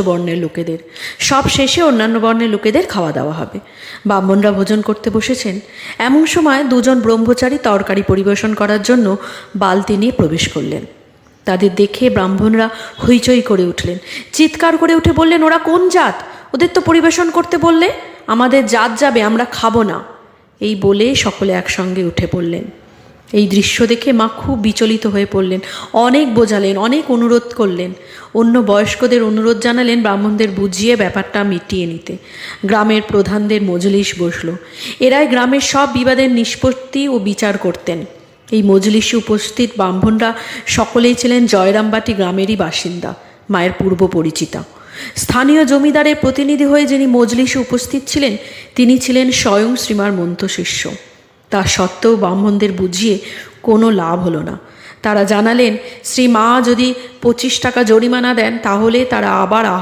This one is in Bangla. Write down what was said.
বর্ণের লোকেদের। সব শেষে অন্যান্য বর্ণের লোকেদের খাওয়া দাওয়া হবে। ব্রাহ্মণরা ভোজন করতে বসেছেন। এমন সময় দুজন ব্রহ্মচারী তরকারি পরিবেশন করার জন্য বালতি নিয়ে প্রবেশ করলেন। তাদের দেখে ব্রাহ্মণরা হইচই করে উঠলেন, চিৎকার করে উঠে বললেন, ওরা কোন জাত? ওদের তো পরিবেশন করতে বললে। আমাদের জাত যাবে, আমরা খাবো না। এই বলে সকলে একসঙ্গে উঠে পড়লেন। এই দৃশ্য দেখে মা খুব বিচলিত হয়ে পড়লেন। অনেক বোঝালেন, অনেক অনুরোধ করলেন। অন্য বয়স্কদের অনুরোধ জানালেন ব্রাহ্মণদের বুঝিয়ে ব্যাপারটা মিটিয়ে নিতে। গ্রামের প্রধানদের মজলিস বসল। এরাই গ্রামের সব বিবাদের নিষ্পত্তি ও বিচার করতেন। এই মজলিসে উপস্থিত ব্রাহ্মণরা সকলেই ছিলেন জয়রামবাটি গ্রামেরই বাসিন্দা, মায়ের পূর্ব পরিচিতা। স্থানীয় জমিদারের প্রতিনিধি হয়ে যিনি মজলিসে উপস্থিত ছিলেন তিনি ছিলেন স্বয়ং শ্রীমার মন্ত্রশিষ্য। তা সত্ত্বেও ব্রাহ্মণদের বুঝিয়ে কোনো লাভ হলো না। তারা জানালেন শ্রী মা যদি 25 টাকা জরিমানা দেন তাহলে তারা আবার